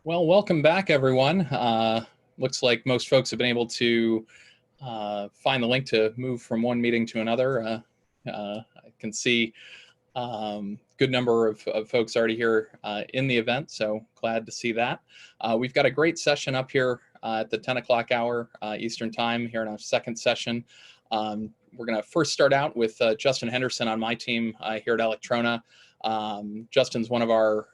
Well, welcome back, everyone. Looks like most folks have been able to find the link to move from one meeting to another. I can see good number of folks already here in the event, so glad to see that. We've got a great session up here at the 10 o'clock hour Eastern Time here in our second session. We're going to first start out with Justin Henderson on my team here at Alectrona. Justin's one of our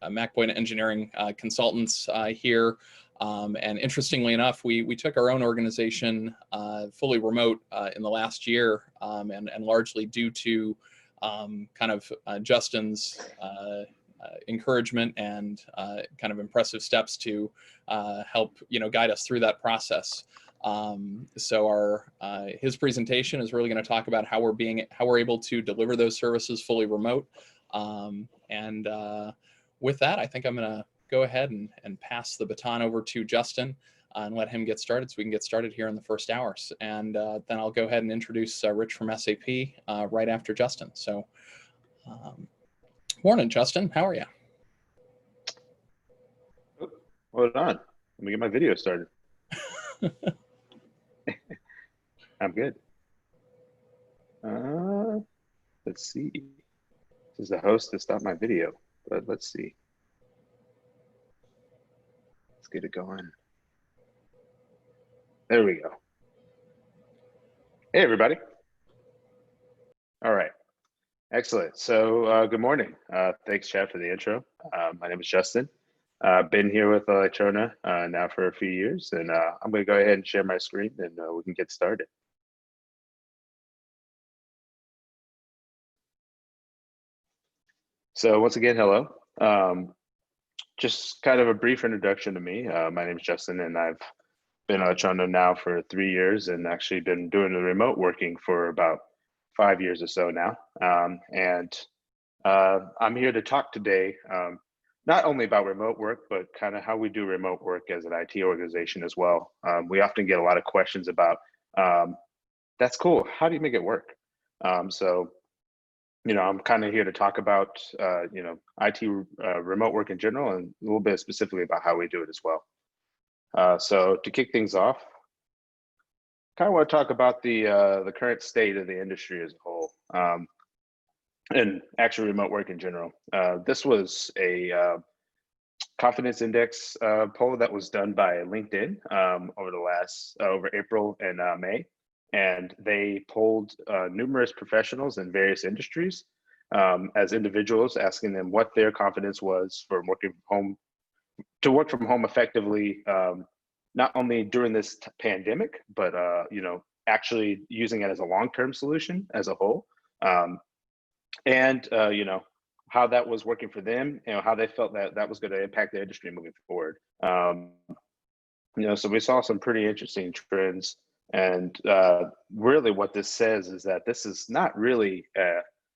MacBoy engineering consultants here. And interestingly enough, we took our own organization fully remote in the last year, and largely due to Justin's encouragement and kind of impressive steps to help guide us through that process. So his presentation is really going to talk about how we're able to deliver those services fully remote. With that, I think I'm going to go ahead and pass the baton over to Justin and let him get started so we can get started here in the first hours. And then I'll go ahead and introduce Rich from SAP right after Justin. So morning, Justin. How are you? Hold on. Let me get my video started. I'm good. Let's see. This is the host to stop my video, but let's see. Let's get it going. There we go. Hey, everybody. All right. Excellent. So good morning. Thanks, Chad, for the intro. My name is Justin. I've been here with Alectrona now for a few years, and I'm going to go ahead and share my screen, and we can get started. So once again, hello. Just kind of a brief introduction to me. My name is Justin, and I've been at Alectrona now for 3 years, and actually been doing the remote working for about 5 years or so now. I'm here to talk today not only about remote work, but kind of how we do remote work as an IT organization as well. We often get a lot of questions about, that's cool, how do you make it work? I'm kind of here to talk about, IT remote work in general, and a little bit specifically about how we do it as well. So to kick things off, kind of want to talk about the current state of the industry as a whole, and actually remote work in general. This was a confidence index poll that was done by LinkedIn over April and May. And they polled numerous professionals in various industries as individuals, asking them what their confidence was for working from home, to work from home effectively, not only during this pandemic, but actually using it as a long-term solution as a whole, and how that was working for them, how they felt that was going to impact the industry moving forward. So we saw some pretty interesting trends. And really what this says is that this is not really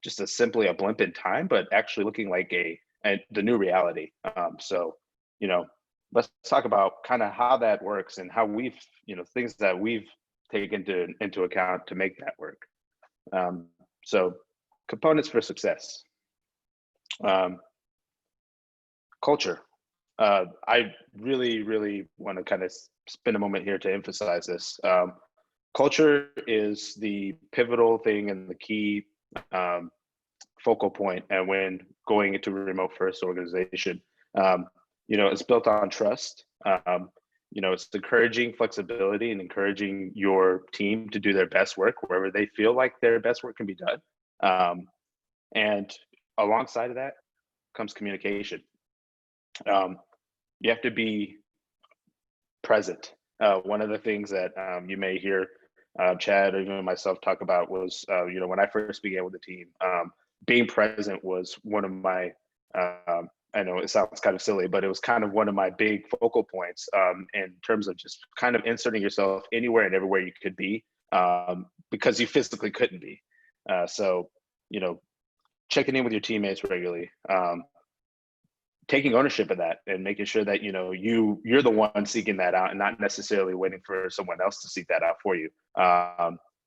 just simply a blimp in time, but actually looking like the new reality. Let's talk about kind of how that works and how we've, things that we've taken into account to make that work. So components for success. Culture. I really want to kind of spend a moment here to emphasize this. Culture is the pivotal thing and the key focal point, and when going into a remote first organization, it's built on trust. It's encouraging flexibility and encouraging your team to do their best work wherever they feel like their best work can be done. And alongside of that comes communication. You have to be present. One of the things that you may hear Chad or even myself talk about was, when I first began with the team, being present was one of my, I know it sounds kind of silly, but it was kind of one of my big focal points in terms of just kind of inserting yourself anywhere and everywhere you could be, because you physically couldn't be. So, checking in with your teammates regularly, taking ownership of that and making sure that you're the one seeking that out and not necessarily waiting for someone else to seek that out for you,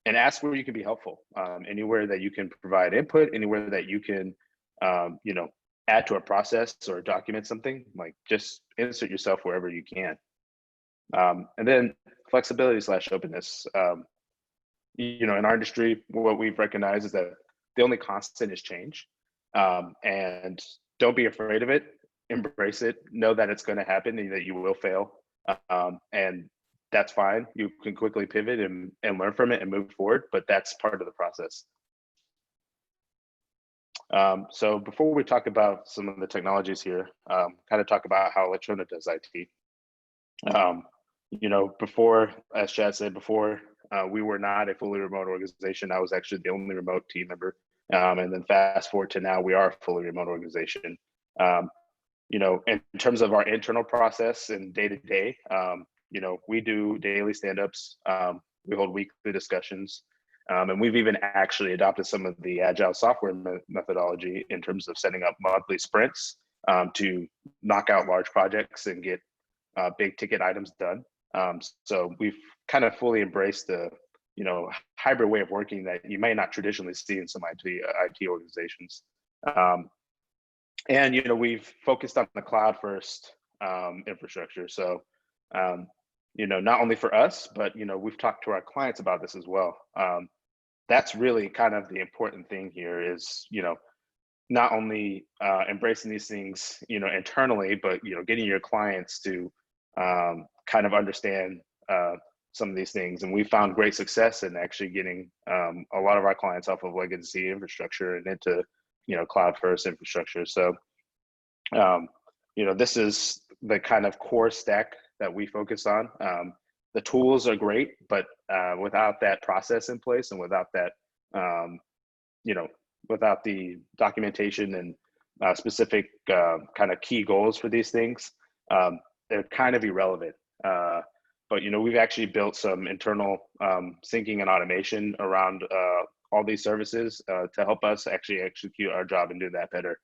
and ask where you can be helpful, anywhere that you can provide input, anywhere that you can add to a process or document something, like just insert yourself wherever you can. And then flexibility / openness. You know, in our industry, what we've recognized is that the only constant is change. And don't be afraid of it. Embrace it. Know that it's going to happen and that you will fail. And that's fine. You can quickly pivot and learn from it and move forward, but that's part of the process. So before we talk about some of the technologies here, kind of talk about how Alectrona does IT. You know, before, as Chad said before, we were not a fully remote organization. I was actually the only remote team member. And then fast forward to now, we are a fully remote organization. You know, in terms of our internal process and day to day, you know, we do daily stand-ups. We hold weekly discussions. And we've even actually adopted some of the agile software methodology in terms of setting up monthly sprints to knock out large projects and get big ticket items done. So we've kind of fully embraced the, you know, hybrid way of working that you may not traditionally see in some IT organizations. And, you know, we've focused on the cloud first infrastructure. So, you know, not only for us, but, you know, we've talked to our clients about this as well. That's really kind of the important thing here is, you know, not only embracing these things, you know, internally, but, you know, getting your clients to kind of understand some of these things. And we found great success in actually getting a lot of our clients off of legacy infrastructure and into, you know, cloud first infrastructure. So, you know, this is the kind of core stack that we focus on. The tools are great, but without that process in place and without that, you know, without the documentation and specific kind of key goals for these things, they're kind of irrelevant. But, you know, we've actually built some internal syncing and automation around all these services to help us actually execute our job and do that better.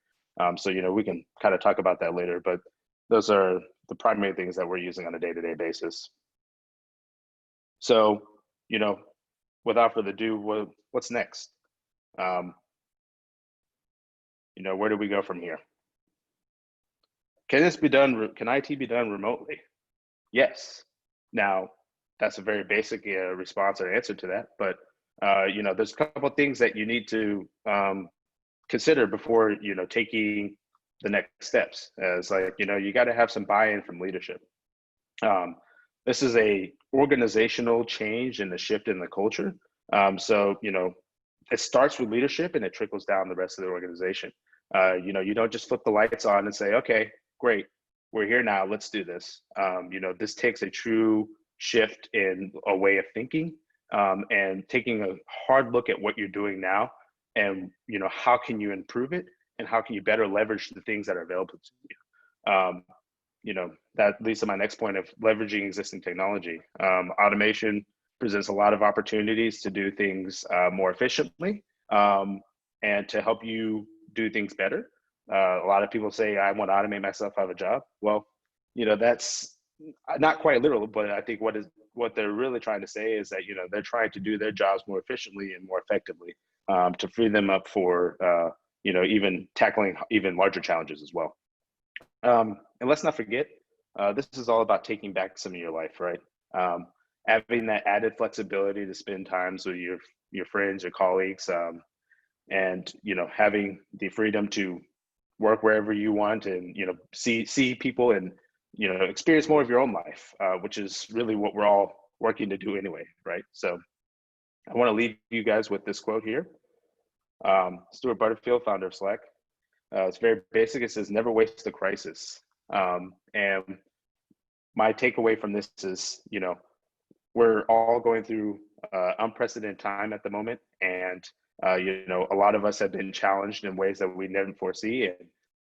So, you know, we can kind of talk about that later, but those are the primary things that we're using on a day-to-day basis. So, you know, without further ado, what's next? You know, where do we go from here? Can this be done? Can IT be done remotely? Yes. Now, that's a very basic response or answer to that, but you know, there's a couple of things that you need to consider before, you know, taking the next steps. As like, you know, you got to have some buy-in from leadership. This is a organizational change and a shift in the culture. So, you know, it starts with leadership and it trickles down the rest of the organization. You know, you don't just flip the lights on and say, okay, great, we're here now, let's do this. You know, this takes a true shift in a way of thinking and taking a hard look at what you're doing now and, you know, how can you improve it and how can you better leverage the things that are available to you. You know, that leads to my next point of leveraging existing technology. Automation presents a lot of opportunities to do things more efficiently and to help you do things better. A lot of people say, I want to automate myself out of a job. Well, you know, that's not quite literal, but I think what they're really trying to say is that, you know, they're trying to do their jobs more efficiently and more effectively to free them up for, you know, even tackling even larger challenges as well. And let's not forget, this is all about taking back some of your life, right? Having that added flexibility to spend times with your friends, your colleagues, and, you know, having the freedom to work wherever you want and, you know, see people and, you know, experience more of your own life, which is really what we're all working to do anyway, right? So I want to leave you guys with this quote here. Stuart Butterfield, founder of Slack. It's very basic. It says, never waste a crisis. And my takeaway from this is, you know, we're all going through unprecedented time at the moment. And, you know, a lot of us have been challenged in ways that we never foresee.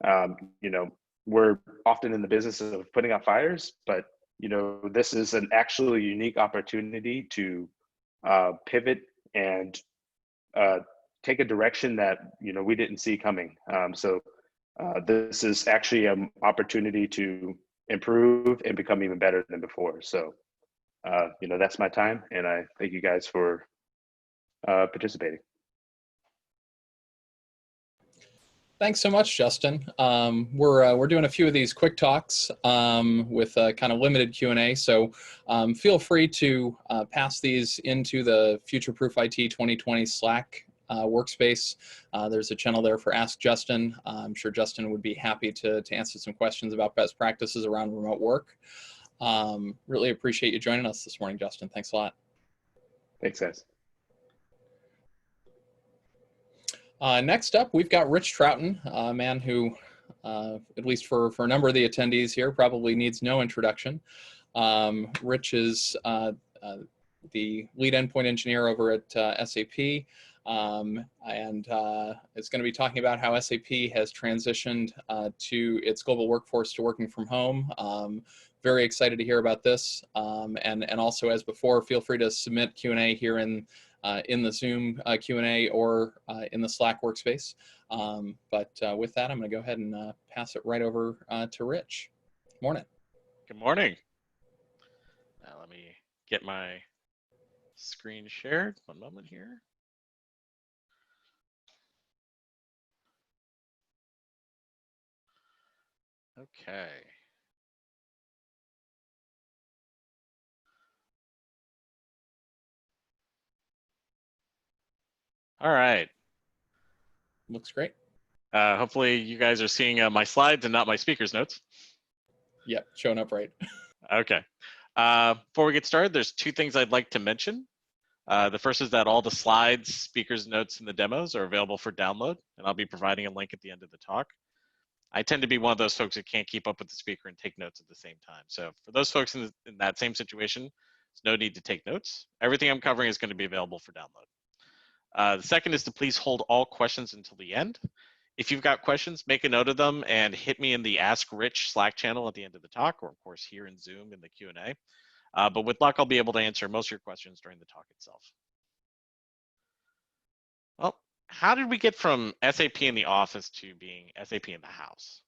And, you know, we're often in the business of putting out fires, but, you know, this is an actually unique opportunity to pivot and take a direction that, you know, we didn't see coming. So this is actually an opportunity to improve and become even better than before. So, you know, that's my time, and I thank you guys for participating. Thanks so much, Justin. We're doing a few of these quick talks with kind of limited Q&A, so feel free to pass these into the Futureproof IT 2020 Slack workspace. There's a channel there for Ask Justin. I'm sure Justin would be happy to answer some questions about best practices around remote work. Really appreciate you joining us this morning, Justin. Thanks a lot. Thanks, guys. Next up, we've got Rich Trouten, a man who, at least for a number of the attendees here, probably needs no introduction. Rich is the lead endpoint engineer over at SAP, and is going to be talking about how SAP has transitioned to its global workforce to working from home. Very excited to hear about this, and also, as before, feel free to submit Q&A here in the Zoom Q&A or in the Slack workspace. But with that, I'm going to go ahead and pass it right over to Rich. Morning. Good morning. Let me get my screen shared. One moment here. Okay. All right. Looks great. Hopefully you guys are seeing my slides and not my speaker's notes. Yep, showing up right. Okay. Before we get started, there's two things I'd like to mention. The first is that all the slides, speakers' notes, and the demos are available for download, and I'll be providing a link at the end of the talk. I tend to be one of those folks that can't keep up with the speaker and take notes at the same time. So for those folks in that same situation, there's no need to take notes. Everything I'm covering is going to be available for download. The second is to please hold all questions until the end. If you've got questions, make a note of them and hit me in the Ask Rich Slack channel at the end of the talk, or of course here in Zoom in the Q&A. But with luck, I'll be able to answer most of your questions during the talk itself. Well, how did we get from SAP in the office to being SAP in the house?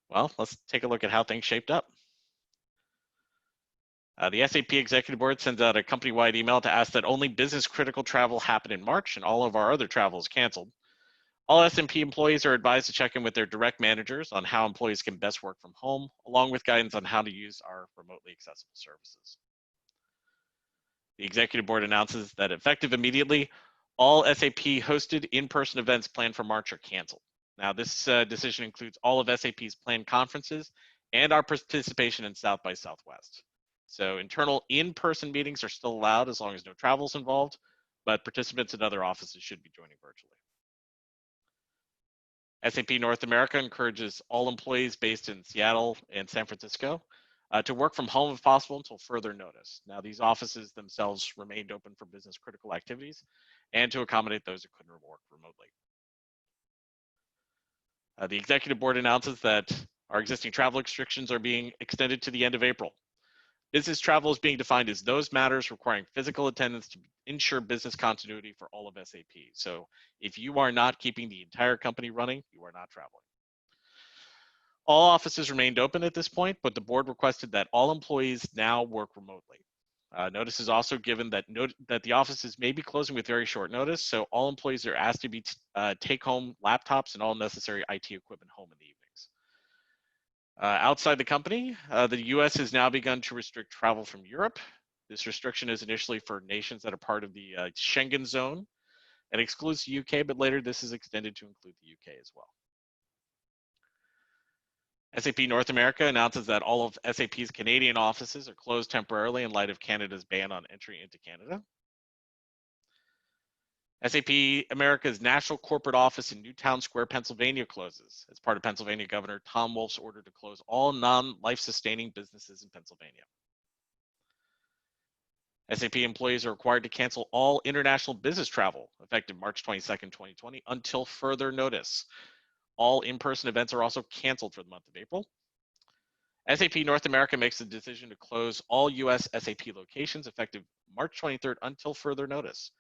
Well, let's take a look at how things shaped up. The SAP Executive Board sends out a company-wide email to ask that only business-critical travel happen in March and all of our other travel is canceled. All S&P employees are advised to check in with their direct managers on how employees can best work from home, along with guidance on how to use our remotely accessible services. The Executive Board announces that effective immediately, all SAP hosted in-person events planned for March are canceled. Now, this decision includes all of SAP's planned conferences and our participation in South by Southwest. So internal in-person meetings are still allowed as long as no travel is involved, but participants in other offices should be joining virtually. SAP North America encourages all employees based in Seattle and San Francisco to work from home if possible until further notice. Now, these offices themselves remained open for business critical activities and to accommodate those who couldn't work remotely. The Executive Board announces that our existing travel restrictions are being extended to the end of April. Business travel is being defined as those matters requiring physical attendance to ensure business continuity for all of SAP. So if you are not keeping the entire company running, you are not traveling. All offices remained open at this point, but the board requested that all employees now work remotely. Notice is also given that the offices may be closing with very short notice, so all employees are asked to take home laptops and all necessary IT equipment home in the evenings. Outside the company, the US has now begun to restrict travel from Europe. This restriction is initially for nations that are part of the Schengen zone and excludes the UK, but later this is extended to include the UK as well. SAP North America announces that all of SAP's Canadian offices are closed temporarily in light of Canada's ban on entry into Canada. SAP America's National Corporate Office in Newtown Square, Pennsylvania closes as part of Pennsylvania Governor Tom Wolf's order to close all non-life sustaining businesses in Pennsylvania. SAP employees are required to cancel all international business travel effective March 22nd, 2020 until further notice. All in-person events are also canceled for the month of April. SAP North America makes the decision to close all US SAP locations effective March 23rd until further notice.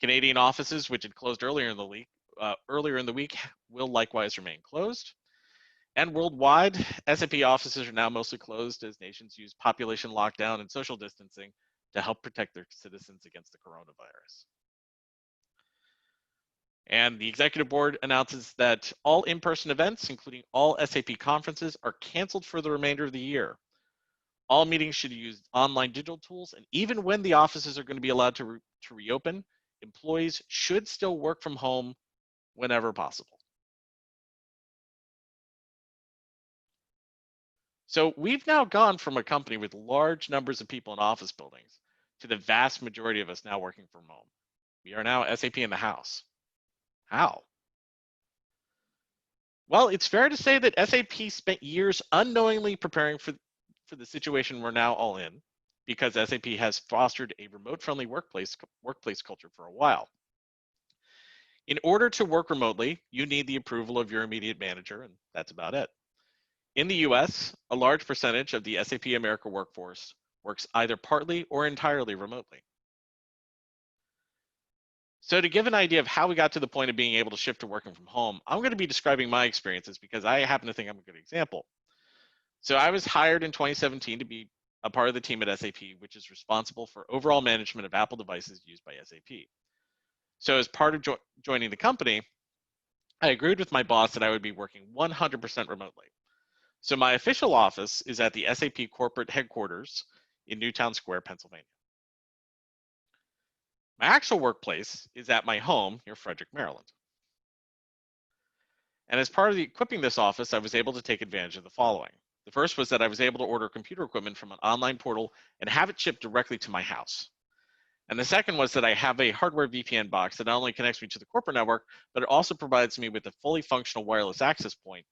Canadian offices, which had closed earlier in the week, will likewise remain closed. And worldwide, SAP offices are now mostly closed as nations use population lockdown and social distancing to help protect their citizens against the coronavirus. And the executive board announces that all in-person events, including all SAP conferences, are canceled for the remainder of the year. All meetings should use online digital tools, and even when the offices are going to be allowed to reopen, employees should still work from home whenever possible. So we've now gone from a company with large numbers of people in office buildings to the vast majority of us now working from home. We are now SAP in the house. How? Well, it's fair to say that SAP spent years unknowingly preparing for the situation we're now all in, because SAP has fostered a remote-friendly workplace culture for a while. In order to work remotely, you need the approval of your immediate manager, and that's about it. In the US, a large percentage of the SAP America workforce works either partly or entirely remotely. So to give an idea of how we got to the point of being able to shift to working from home, I'm going to be describing my experiences because I happen to think I'm a good example. So I was hired in 2017 to be a part of the team at SAP, which is responsible for overall management of Apple devices used by SAP. So as part of joining the company, I agreed with my boss that I would be working 100% remotely. So my official office is at the SAP corporate headquarters in Newtown Square, Pennsylvania. My actual workplace is at my home near Frederick, Maryland. And as part of equipping this office, I was able to take advantage of the following. The first was that I was able to order computer equipment from an online portal and have it shipped directly to my house. And the second was that I have a hardware VPN box that not only connects me to the corporate network, but it also provides me with a fully functional wireless access point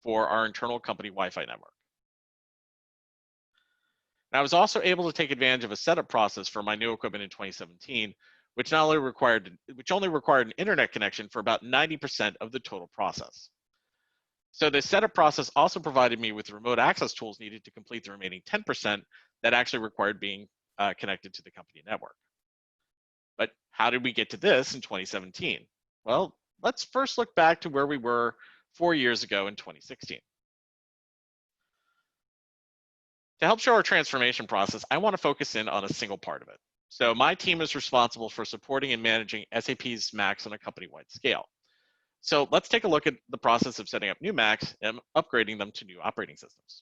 for our internal company Wi-Fi network. And I was also able to take advantage of a setup process for my new equipment in 2017, which only required an internet connection for about 90% of the total process. So the setup process also provided me with remote access tools needed to complete the remaining 10% that actually required being connected to the company network. But how did we get to this in 2017? Well, let's first look back to where we were 4 years ago in 2016. To help show our transformation process, I want to focus in on a single part of it. So my team is responsible for supporting and managing SAP's Macs on a company-wide scale. So let's take a look at the process of setting up new Macs and upgrading them to new operating systems.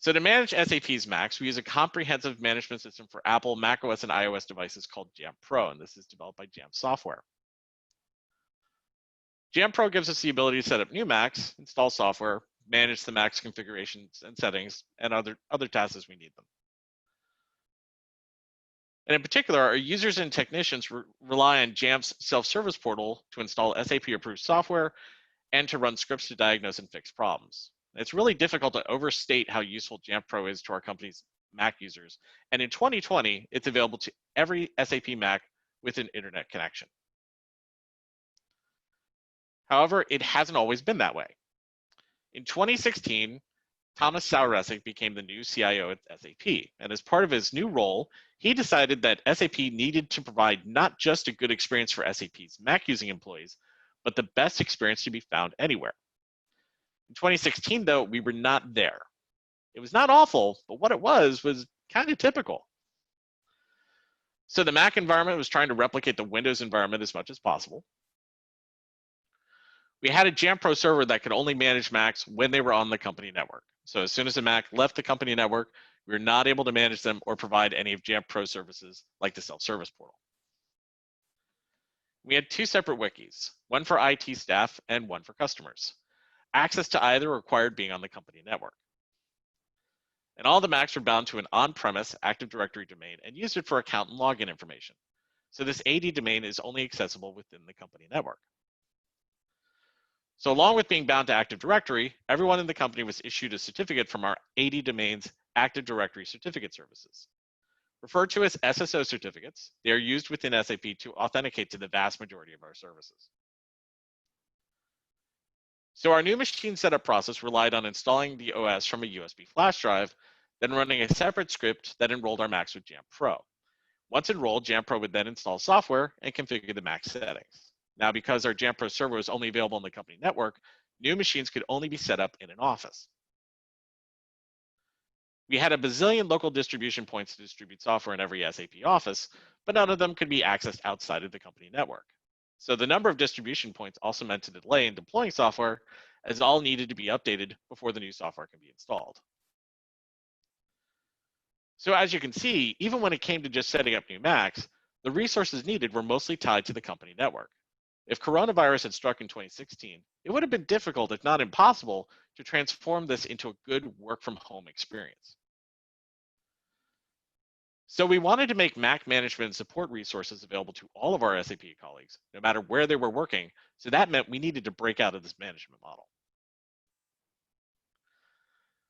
So to manage SAP's Macs, we use a comprehensive management system for Apple, macOS, and iOS devices called Jamf Pro, and this is developed by Jamf Software. Jamf Pro gives us the ability to set up new Macs, install software, manage the Mac's configurations and settings, and other tasks as we need them. And in particular, our users and technicians rely on Jamf's self-service portal to install SAP-approved software and to run scripts to diagnose and fix problems. It's really difficult to overstate how useful Jamf Pro is to our company's Mac users. And in 2020, it's available to every SAP Mac with an internet connection. However, it hasn't always been that way. In 2016, Thomas Saueressig became the new CIO at SAP. And as part of his new role, he decided that SAP needed to provide not just a good experience for SAP's Mac using employees, but the best experience to be found anywhere. In 2016, though, we were not there. It was not awful, but what it was kind of typical. So the Mac environment was trying to replicate the Windows environment as much as possible. We had a Jamf Pro server that could only manage Macs when they were on the company network. So as soon as a Mac left the company network, we were not able to manage them or provide any of Jamf Pro services like the self-service portal. We had two separate wikis, one for IT staff and one for customers. Access to either required being on the company network. And all the Macs were bound to an on-premise Active Directory domain and used it for account and login information. So this AD domain is only accessible within the company network. So along with being bound to Active Directory, everyone in the company was issued a certificate from our AD domain's Active Directory certificate services. Referred to as SSO certificates, they are used within SAP to authenticate to the vast majority of our services. So our new machine setup process relied on installing the OS from a USB flash drive, then running a separate script that enrolled our Macs with Jamf Pro. Once enrolled, Jamf Pro would then install software and configure the Mac settings. Now, because our Jamf Pro server was only available on the company network, new machines could only be set up in an office. We had a bazillion local distribution points to distribute software in every SAP office, but none of them could be accessed outside of the company network. So the number of distribution points also meant a delay in deploying software, as all needed to be updated before the new software can be installed. So as you can see, even when it came to just setting up new Macs, the resources needed were mostly tied to the company network. If coronavirus had struck in 2016, it would have been difficult, if not impossible, to transform this into a good work-from-home experience. So we wanted to make Mac management and support resources available to all of our SAP colleagues, no matter where they were working. So that meant we needed to break out of this management model.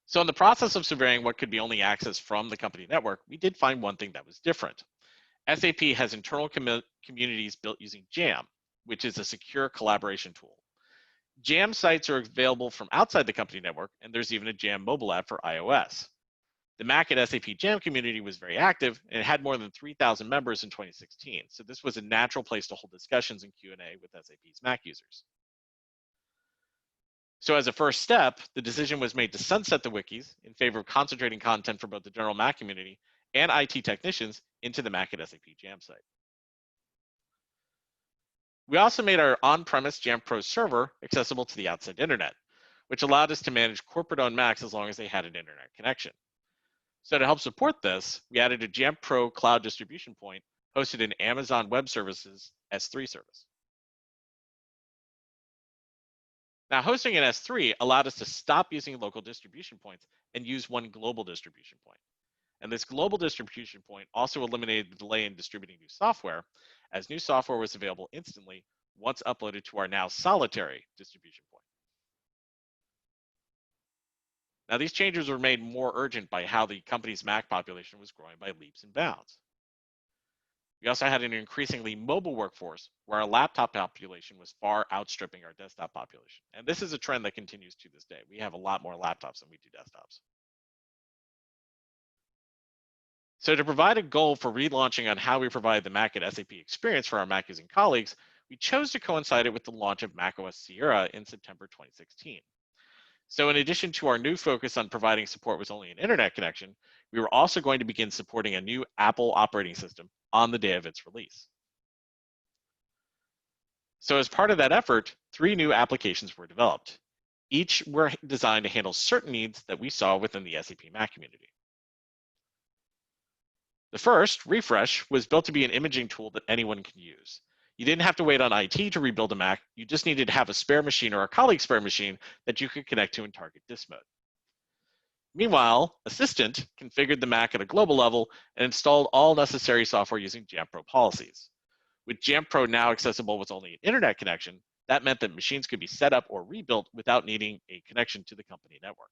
So in the process of surveying what could be only accessed from the company network, we did find one thing that was different. SAP has internal communities built using Jam, which is a secure collaboration tool. Jam sites are available from outside the company network, and there's even a Jam mobile app for iOS. The Mac at SAP Jam community was very active, and it had more than 3,000 members in 2016. So this was a natural place to hold discussions and Q&A with SAP's Mac users. So as a first step, the decision was made to sunset the wikis in favor of concentrating content for both the general Mac community and IT technicians into the Mac at SAP Jam site. We also made our on-premise Jam Pro server accessible to the outside internet, which allowed us to manage corporate-owned Macs as long as they had an internet connection. So to help support this, we added a Jam Pro cloud distribution point hosted in Amazon Web Services S3 service. Now, hosting an S3 allowed us to stop using local distribution points and use one global distribution point. And this global distribution point also eliminated the delay in distributing new software, as new software was available instantly once uploaded to our now solitary distribution point. Now, these changes were made more urgent by how the company's Mac population was growing by leaps and bounds. We also had an increasingly mobile workforce where our laptop population was far outstripping our desktop population. And this is a trend that continues to this day. We have a lot more laptops than we do desktops. So to provide a goal for relaunching on how we provide the Mac at SAP experience for our Mac using colleagues, we chose to coincide it with the launch of macOS Sierra in September 2016. So in addition to our new focus on providing support with only an internet connection, we were also going to begin supporting a new Apple operating system on the day of its release. So as part of that effort, 3 new applications were developed. Each were designed to handle certain needs that we saw within the SAP Mac community. The first, Refresh, was built to be an imaging tool that anyone can use. You didn't have to wait on IT to rebuild a Mac. You just needed to have a spare machine or a colleague's spare machine that you could connect to in target disk mode. Meanwhile, Assistant configured the Mac at a global level and installed all necessary software using Jam Pro policies. With Jam Pro now accessible with only an internet connection, that meant that machines could be set up or rebuilt without needing a connection to the company network.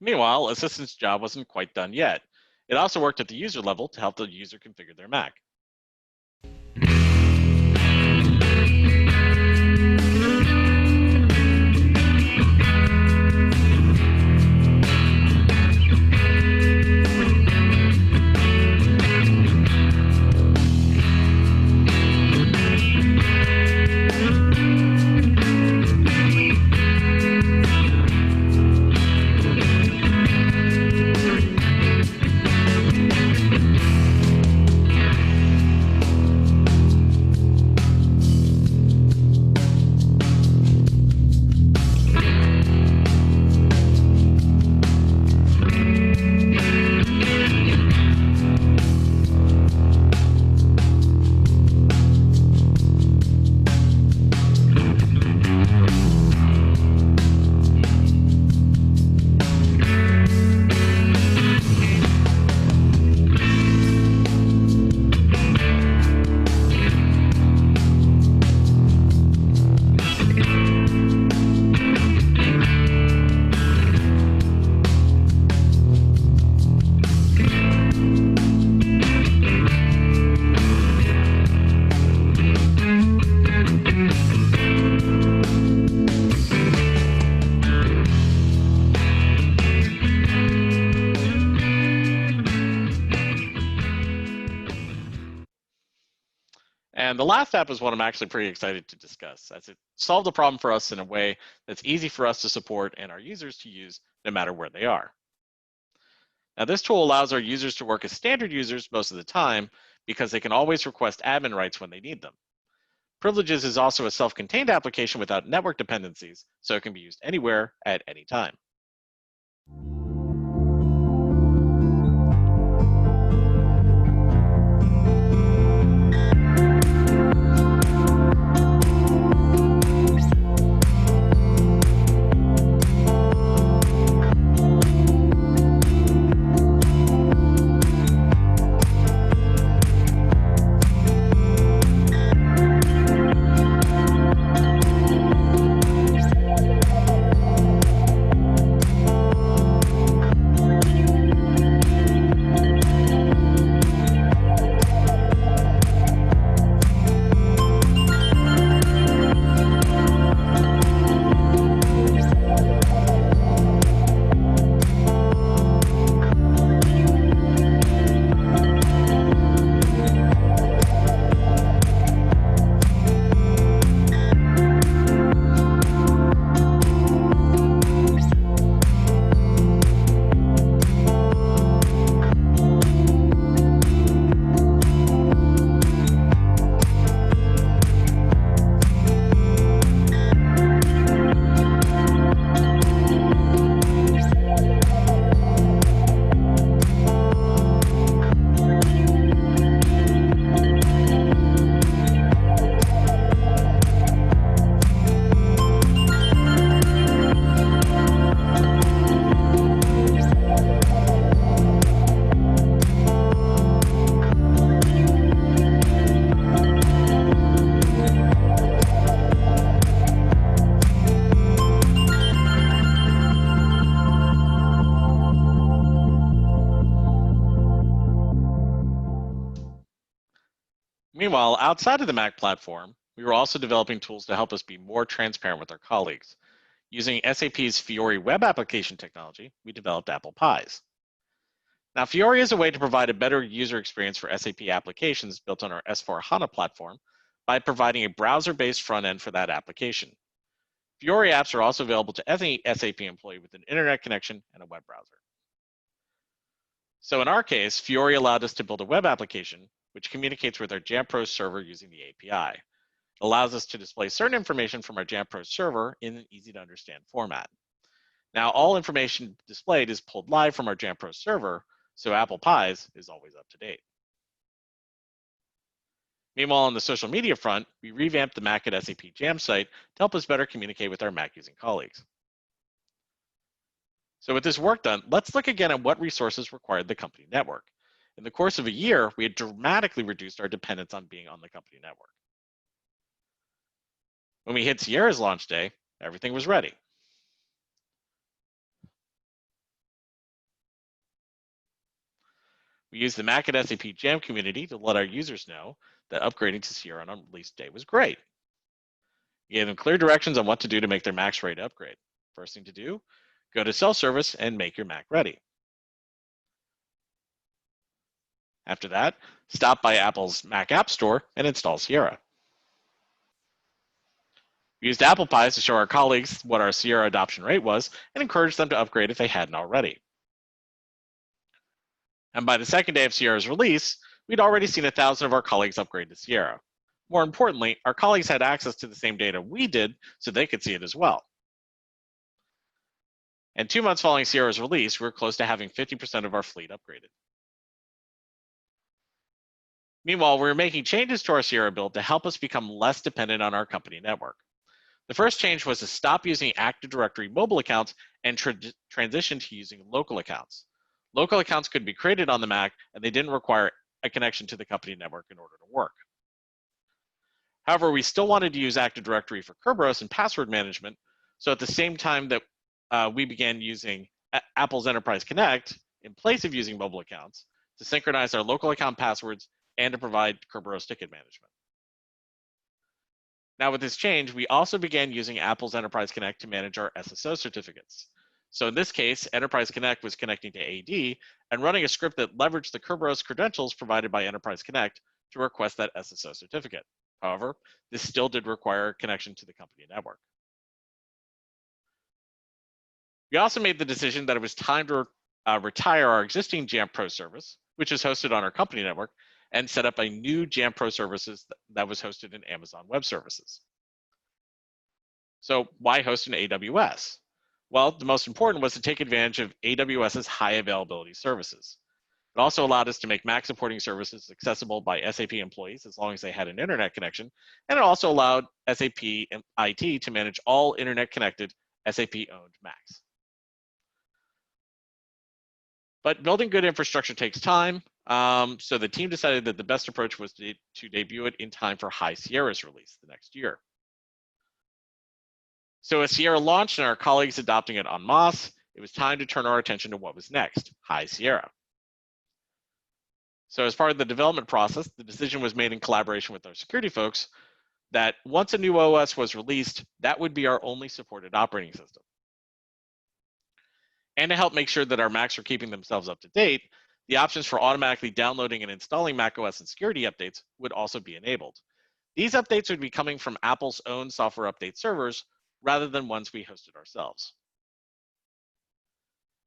Meanwhile, Assistant's job wasn't quite done yet. It also worked at the user level to help the user configure their Mac. And the last app is one I'm actually pretty excited to discuss, as it solved a problem for us in a way that's easy for us to support and our users to use no matter where they are. Now, this tool allows our users to work as standard users most of the time because they can always request admin rights when they need them. Privileges is also a self-contained application without network dependencies, so it can be used anywhere at any time. Meanwhile, outside of the Mac platform, we were also developing tools to help us be more transparent with our colleagues. Using SAP's Fiori web application technology, we developed Apple Pies. Now, Fiori is a way to provide a better user experience for SAP applications built on our S/4HANA platform by providing a browser-based front end for that application. Fiori apps are also available to any SAP employee with an internet connection and a web browser. So in our case, Fiori allowed us to build a web application which communicates with our JamPro server using the API. It allows us to display certain information from our JamPro server in an easy to understand format. Now, all information displayed is pulled live from our JamPro server, so Apple Pies is always up to date. Meanwhile, on the social media front, we revamped the Mac at SAP Jam site to help us better communicate with our Mac using colleagues. So with this work done, let's look again at what resources required the company network. In the course of a year, we had dramatically reduced our dependence on being on the company network. When we hit Sierra's launch day, everything was ready. We used the Mac at SAP Jam community to let our users know that upgrading to Sierra on release day was great. We gave them clear directions on what to do to make their Macs ready to upgrade. First thing to do, go to self-service and make your Mac ready. After that, stop by Apple's Mac App Store and install Sierra. We used Apple Pies to show our colleagues what our Sierra adoption rate was and encourage them to upgrade if they hadn't already. And by the second day of Sierra's release, we'd already seen 1,000 of our colleagues upgrade to Sierra. More importantly, our colleagues had access to the same data we did, so they could see it as well. And 2 months following Sierra's release, we were close to having 50% of our fleet upgraded. Meanwhile, we were making changes to our Sierra build to help us become less dependent on our company network. The first change was to stop using Active Directory mobile accounts and transition to using local accounts. Local accounts could be created on the Mac, and they didn't require a connection to the company network in order to work. However, we still wanted to use Active Directory for Kerberos and password management, so at the same time that we began using Apple's Enterprise Connect in place of using mobile accounts to synchronize our local account passwords and to provide Kerberos ticket management. Now with this change, we also began using Apple's Enterprise Connect to manage our SSO certificates. So in this case, Enterprise Connect was connecting to AD and running a script that leveraged the Kerberos credentials provided by Enterprise Connect to request that SSO certificate. However, this still did require a connection to the company network. We also made the decision that it was time to retire our existing Jamf Pro service, which is hosted on our company network, and set up a new Jamf Pro services that was hosted in Amazon Web Services. So why host in AWS? Well, the most important was to take advantage of AWS's high availability services. It also allowed us to make Mac supporting services accessible by SAP employees as long as they had an internet connection, and it also allowed SAP IT to manage all internet-connected SAP-owned Macs. But building good infrastructure takes time, so the team decided that the best approach was to debut it in time for High Sierra's release the next year. So as Sierra launched and our colleagues adopting it en masse, it was time to turn our attention to what was next, High Sierra. So as part of the development process, the decision was made in collaboration with our security folks that once a new OS was released, that would be our only supported operating system. And to help make sure that our Macs are keeping themselves up to date, the options for automatically downloading and installing macOS and security updates would also be enabled. These updates would be coming from Apple's own software update servers rather than ones we hosted ourselves.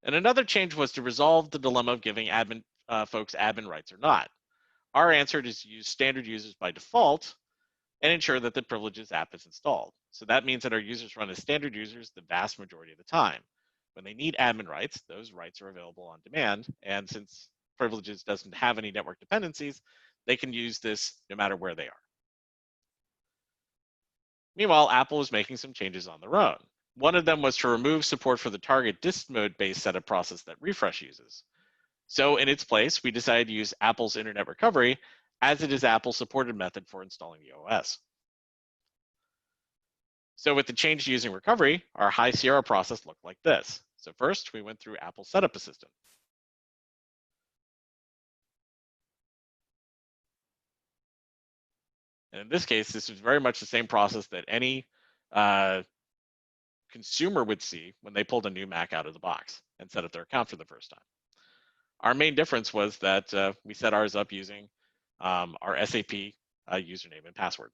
And another change was to resolve the dilemma of giving folks admin rights or not. Our answer is to use standard users by default and ensure that the Privileges app is installed. So that means that our users run as standard users the vast majority of the time. When they need admin rights, those rights are available on demand. And since Privileges doesn't have any network dependencies, they can use this no matter where they are. Meanwhile, Apple was making some changes on their own. One of them was to remove support for the target disk mode-based setup process that Refresh uses. So in its place, we decided to use Apple's Internet Recovery, as it is Apple's supported method for installing the OS. So with the change to using recovery, our High Sierra process looked like this. So first, we went through Apple Setup Assistant. And in this case, this is very much the same process that any consumer would see when they pulled a new Mac out of the box and set up their account for the first time. Our main difference was that we set ours up using our SAP username and password.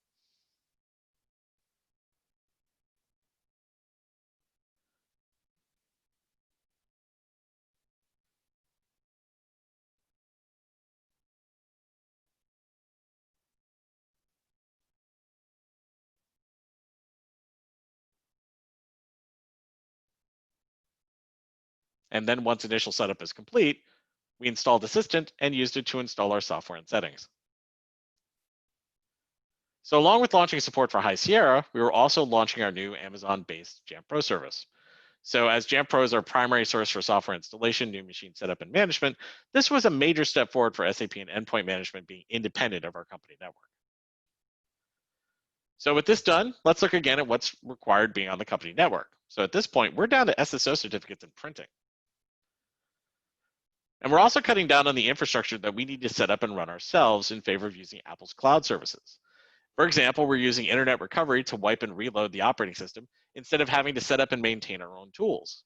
And then once initial setup is complete, we installed Assistant and used it to install our software and settings. So along with launching support for High Sierra, we were also launching our new Amazon-based Jamf Pro service. So as Jamf Pro is our primary source for software installation, new machine setup, and management, this was a major step forward for SAP and endpoint management being independent of our company network. So with this done, let's look again at what's required being on the company network. So at this point, we're down to SSO certificates and printing. And we're also cutting down on the infrastructure that we need to set up and run ourselves in favor of using Apple's cloud services. For example, we're using Internet Recovery to wipe and reload the operating system instead of having to set up and maintain our own tools.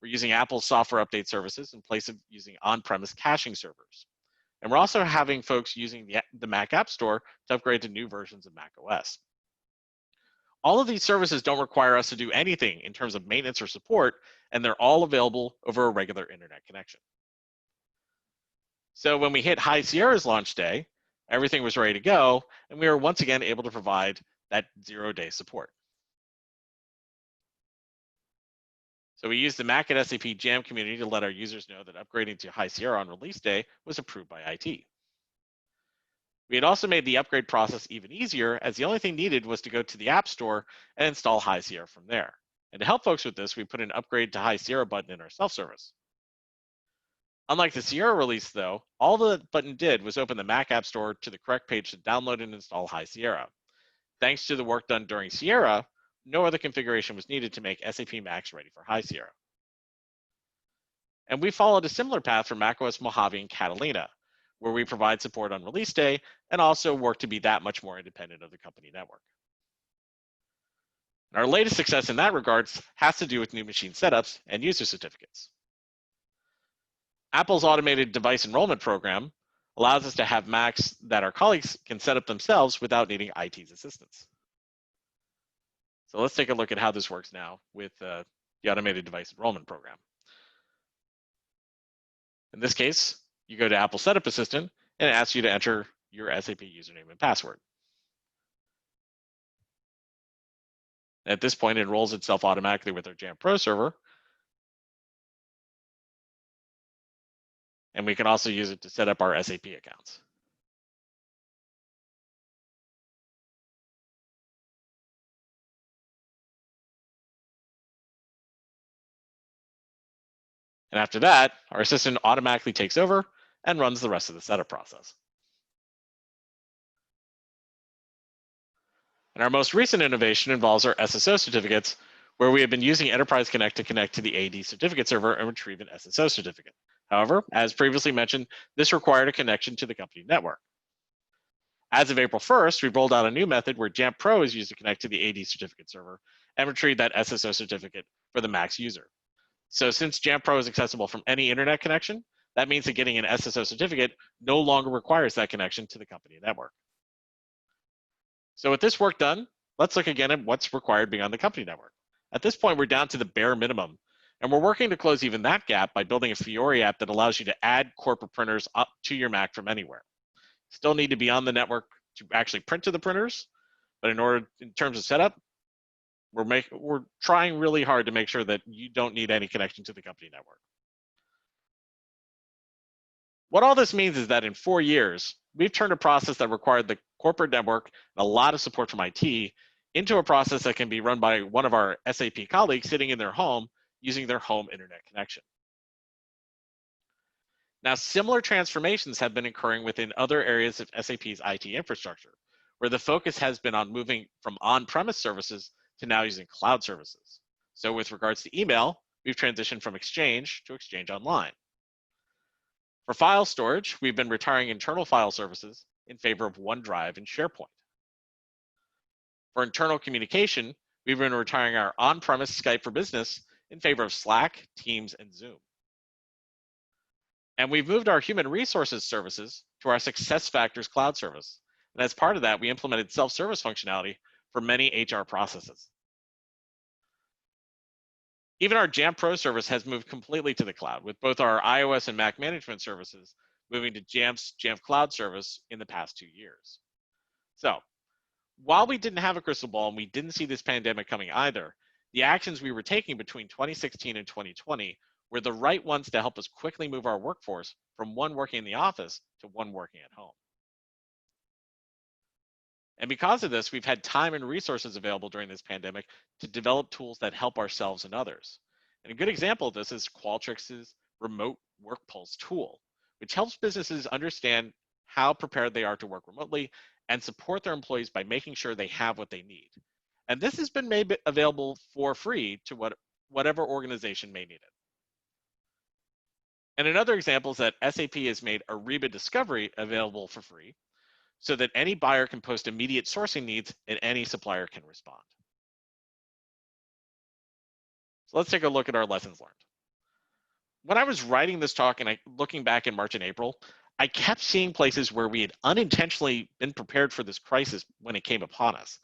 We're using Apple's software update services in place of using on-premise caching servers. And we're also having folks using the Mac App Store to upgrade to new versions of Mac OS. All of these services don't require us to do anything in terms of maintenance or support, and they're all available over a regular internet connection. So when we hit High Sierra's launch day, everything was ready to go, and we were once again able to provide that 0-day support. So we used the Mac at SAP Jam community to let our users know that upgrading to High Sierra on release day was approved by IT. We had also made the upgrade process even easier, as the only thing needed was to go to the App Store and install High Sierra from there. And to help folks with this, we put an upgrade to High Sierra button in our self-service. Unlike the Sierra release, though, all the button did was open the Mac App Store to the correct page to download and install High Sierra. Thanks to the work done during Sierra, no other configuration was needed to make SAP Macs ready for High Sierra. And we followed a similar path for macOS Mojave and Catalina, where we provide support on release day and also work to be that much more independent of the company network. And our latest success in that regard has to do with new machine setups and user certificates. Apple's automated device enrollment program allows us to have Macs that our colleagues can set up themselves without needing IT's assistance. So let's take a look at how this works now with the automated device enrollment program. In this case, you go to Apple Setup Assistant and it asks you to enter your SAP username and password. At this point, it enrolls itself automatically with our Jam Pro server. And we can also use it to set up our SAP accounts. And after that, our assistant automatically takes over and runs the rest of the setup process. And our most recent innovation involves our SSO certificates, where we have been using Enterprise Connect to connect to the AD certificate server and retrieve an SSO certificate. However, as previously mentioned, this required a connection to the company network. As of April 1st, we've rolled out a new method where Jamf Pro is used to connect to the AD certificate server and retrieve that SSO certificate for the Mac's user. So since Jamf Pro is accessible from any internet connection, that means that getting an SSO certificate no longer requires that connection to the company network. So with this work done, let's look again at what's required beyond the company network. At this point, we're down to the bare minimum, and we're working to close even that gap by building a Fiori app that allows you to add corporate printers up to your Mac from anywhere. Still need to be on the network to actually print to the printers, but in terms of setup, we're trying really hard to make sure that you don't need any connection to the company network. What all this means is that in 4 years, we've turned a process that required the corporate network and a lot of support from IT into a process that can be run by one of our SAP colleagues sitting in their home using their home internet connection. Now, similar transformations have been occurring within other areas of SAP's IT infrastructure, where the focus has been on moving from on-premise services to now using cloud services. So with regards to email, we've transitioned from Exchange to Exchange Online. For file storage, we've been retiring internal file services in favor of OneDrive and SharePoint. For internal communication, we've been retiring our on-premise Skype for Business in favor of Slack, Teams, and Zoom. And we've moved our human resources services to our SuccessFactors cloud service. And as part of that, we implemented self-service functionality for many HR processes. Even our Jamf Pro service has moved completely to the cloud, with both our iOS and Mac management services moving to Jamf's Jamf Cloud service in the past 2 years. So, while we didn't have a crystal ball and we didn't see this pandemic coming either, the actions we were taking between 2016 and 2020 were the right ones to help us quickly move our workforce from one working in the office to one working at home. And because of this, we've had time and resources available during this pandemic to develop tools that help ourselves and others. And a good example of this is Qualtrics's Remote Work Pulse tool, which helps businesses understand how prepared they are to work remotely and support their employees by making sure they have what they need. And this has been made available for free to whatever organization may need it. And another example is that SAP has made Ariba Discovery available for free so that any buyer can post immediate sourcing needs and any supplier can respond. So let's take a look at our lessons learned. When I was writing this talk and looking back in March and April, I kept seeing places where we had unintentionally been prepared for this crisis when it came upon us.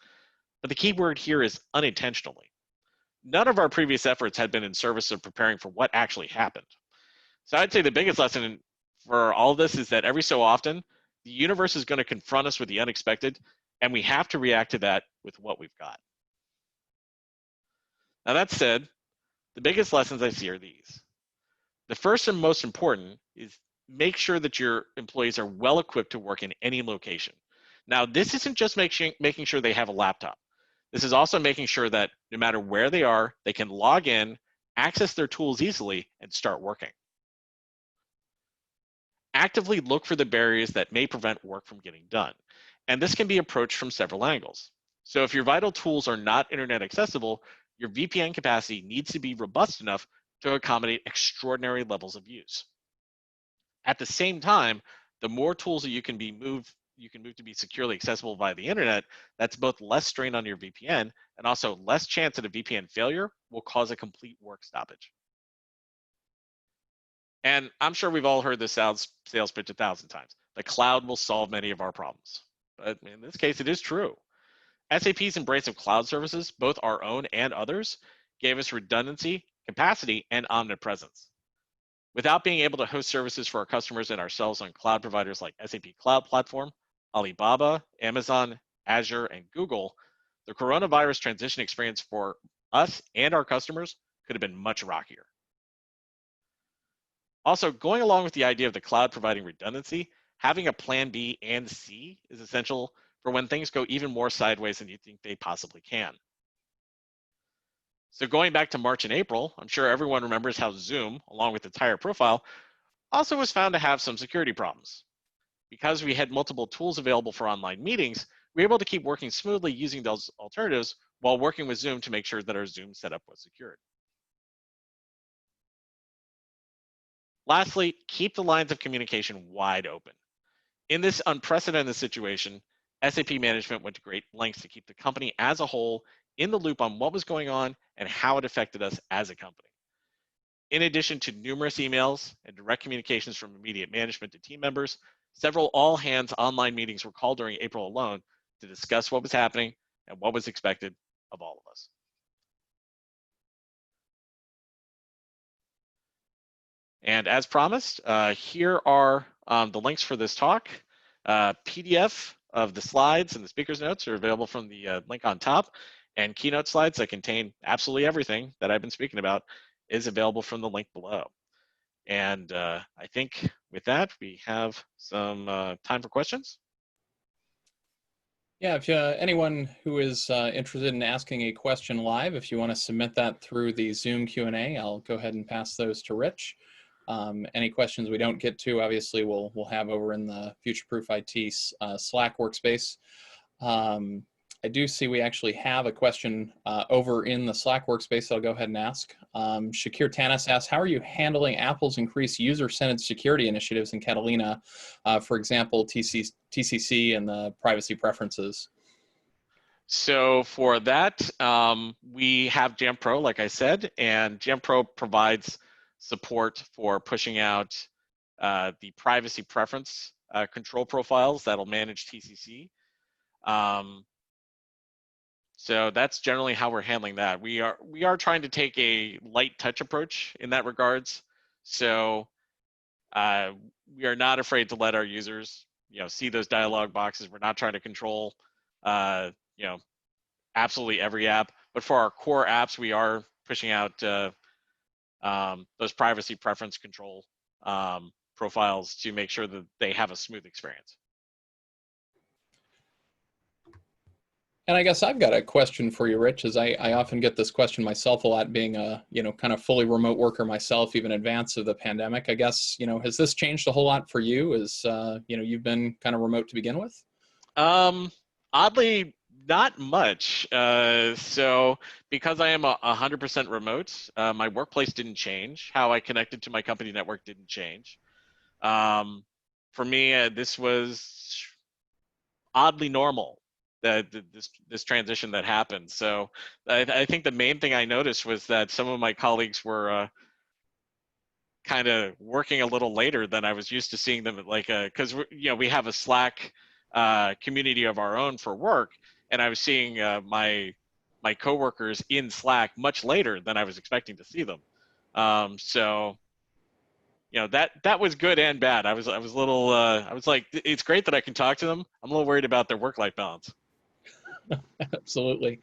But the key word here is unintentionally. None of our previous efforts had been in service of preparing for what actually happened. So I'd say the biggest lesson for all of this is that every so often, the universe is going to confront us with the unexpected, and we have to react to that with what we've got. Now, that said, the biggest lessons I see are these. The first and most important is make sure that your employees are well equipped to work in any location. Now, this isn't just making sure they have a laptop. This is also making sure that no matter where they are, they can log in, access their tools easily, and start working. Actively look for the barriers that may prevent work from getting done. And this can be approached from several angles. So if your vital tools are not internet accessible, your VPN capacity needs to be robust enough to accommodate extraordinary levels of use. At the same time, the more tools that you can move to be securely accessible via the internet, that's both less strain on your VPN and also less chance that a VPN failure will cause a complete work stoppage. And I'm sure we've all heard this sales pitch 1,000 times. The cloud will solve many of our problems. But in this case, it is true. SAP's embrace of cloud services, both our own and others, gave us redundancy, capacity, and omnipresence. Without being able to host services for our customers and ourselves on cloud providers like SAP Cloud Platform, Alibaba, Amazon, Azure, and Google, the coronavirus transition experience for us and our customers could have been much rockier. Also, going along with the idea of the cloud providing redundancy, having a plan B and C is essential for when things go even more sideways than you think they possibly can. So going back to March and April, I'm sure everyone remembers how Zoom, along with its higher profile, also was found to have some security problems. Because we had multiple tools available for online meetings, we were able to keep working smoothly using those alternatives while working with Zoom to make sure that our Zoom setup was secured. Lastly, keep the lines of communication wide open. In this unprecedented situation, SAP management went to great lengths to keep the company as a whole in the loop on what was going on and how it affected us as a company. In addition to numerous emails and direct communications from immediate management to team members, several all-hands online meetings were called during April alone to discuss what was happening and what was expected of all of us. And as promised, here are the links for this talk. PDF of the slides and the speaker's notes are available from the link on top, and keynote slides that contain absolutely everything that I've been speaking about is available from the link below. And I think with that, we have some time for questions. Yeah, if anyone who is interested in asking a question live, if you want to submit that through the Zoom Q&A, I'll go ahead and pass those to Rich. Any questions we don't get to, obviously, we'll have over in the Futureproof IT Slack workspace. I do see we actually have a question over in the Slack workspace. I'll go ahead and ask. Shakir Tanis asks, how are you handling Apple's increased user-centered security initiatives in Catalina, for example, TCC and the privacy preferences? So for that, we have JamPro, like I said, and JamPro provides support for pushing out the privacy preference control profiles that'll manage TCC. So that's generally how we're handling that. We are trying to take a light touch approach in that regards. So we are not afraid to let our users, see those dialog boxes. We're not trying to control, absolutely every app. But for our core apps, we are pushing out those privacy preference control profiles to make sure that they have a smooth experience. And I guess I've got a question for you, Rich, as I often get this question myself a lot, being a, kind of fully remote worker myself, even in advance of the pandemic. I guess, has this changed a whole lot for you as, you've been kind of remote to begin with? Oddly, Not much. So because I am 100% remote, my workplace didn't change. How I connected to my company network didn't change. For me, this was oddly normal. This transition that happened. So I think the main thing I noticed was that some of my colleagues were kind of working a little later than I was used to seeing them. Like, because we have a Slack community of our own for work, and I was seeing my coworkers in Slack much later than I was expecting to see them. So that was good and bad. I was a little I was like, it's great that I can talk to them. I'm a little worried about their work-life balance. Absolutely.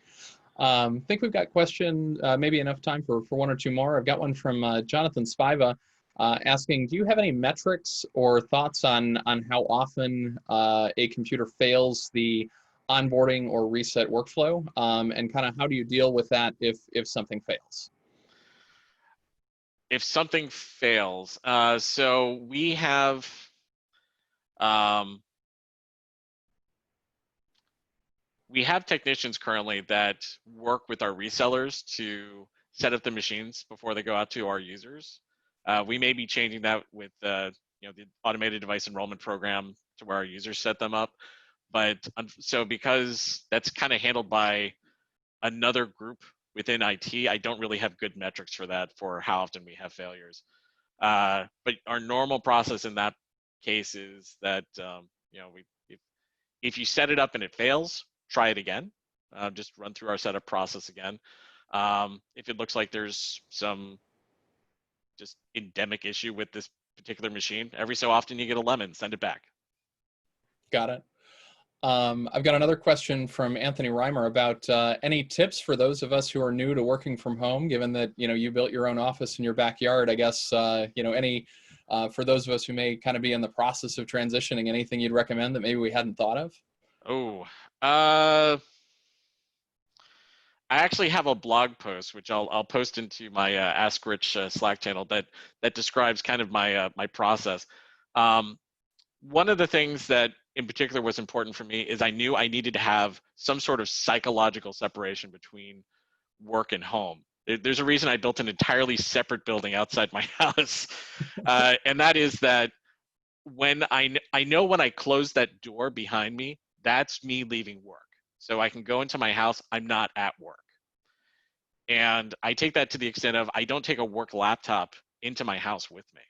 I think we've got maybe enough time for one or two more. I've got one from Jonathan Spiva asking, do you have any metrics or thoughts on how often a computer fails the onboarding or reset workflow, and kind of how do you deal with that if something fails? If something fails, so we have technicians currently that work with our resellers to set up the machines before they go out to our users. We may be changing that with the automated device enrollment program to where our users set them up. But so because that's kind of handled by another group within IT, I don't really have good metrics for that, for how often we have failures. But our normal process in that case is that if you set it up and it fails, try it again. Just run through our setup process again. If it looks like there's some just endemic issue with this particular machine, every so often you get a lemon, send it back. Got it. I've got another question from Anthony Reimer about any tips for those of us who are new to working from home, given that you built your own office in your backyard. I guess any for those of us who may kind of be in the process of transitioning, anything you'd recommend that maybe we hadn't thought of? Oh, I actually have a blog post which I'll post into my Ask Rich Slack channel that describes kind of my my process. One of the things that in particular was important for me is I knew I needed to have some sort of psychological separation between work and home. There's a reason I built an entirely separate building outside my house, and that is that when I know when I close that door behind me, that's me leaving work. So I can go into my house, I'm not at work. And I take that to the extent of I don't take a work laptop into my house with me.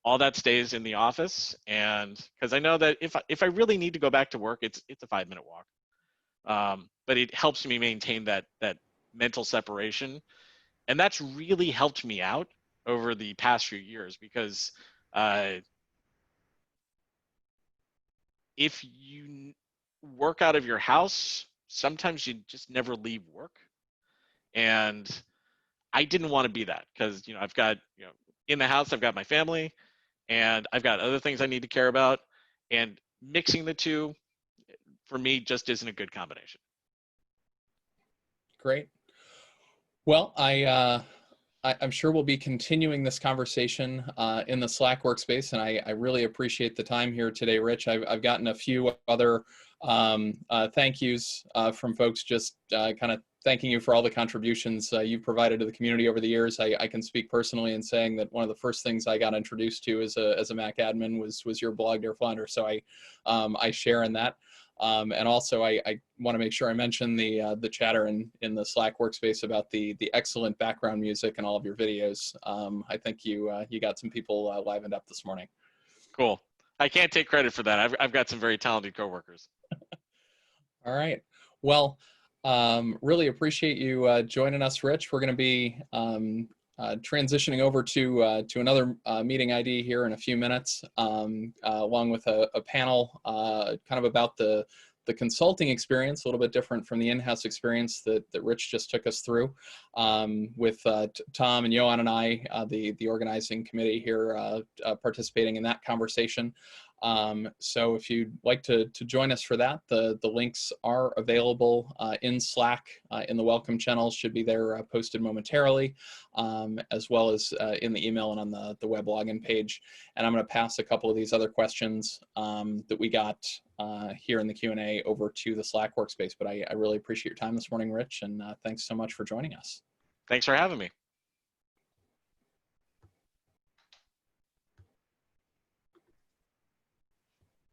All that stays in the office, and because I know that if I really need to go back to work, it's a 5-minute walk. But it helps me maintain that mental separation, and that's really helped me out over the past few years because if you work out of your house, sometimes you just never leave work, and I didn't want to be that because I've got in the house I've got my family. And I've got other things I need to care about, and mixing the two for me just isn't a good combination. Great. Well, I'm sure we'll be continuing this conversation in the Slack workspace, and I really appreciate the time here today, Rich. I've gotten a few other thank yous from folks just kind of thanking you for all the contributions you've provided to the community over the years. I can speak personally in saying that one of the first things I got introduced to as a Mac admin was your blog, Dear Flounder. So I share in that. And also, I want to make sure I mention the chatter in the Slack workspace about the excellent background music and all of your videos. I think you got some people livened up this morning. Cool. I can't take credit for that. I've got some very talented coworkers. All right. Well, really appreciate you joining us, Rich. We're going to be transitioning over to another meeting ID here in a few minutes, along with a panel kind of about the consulting experience, a little bit different from the in-house experience that Rich just took us through, with Tom and Johan and I, the organizing committee here, participating in that conversation. So if you'd like to join us for that, the links are available in Slack, in the welcome channels, should be there posted momentarily, as well as in the email and on the web login page. And I'm going to pass a couple of these other questions that we got here in the Q&A over to the Slack workspace. But I really appreciate your time this morning, Rich, and thanks so much for joining us. Thanks for having me.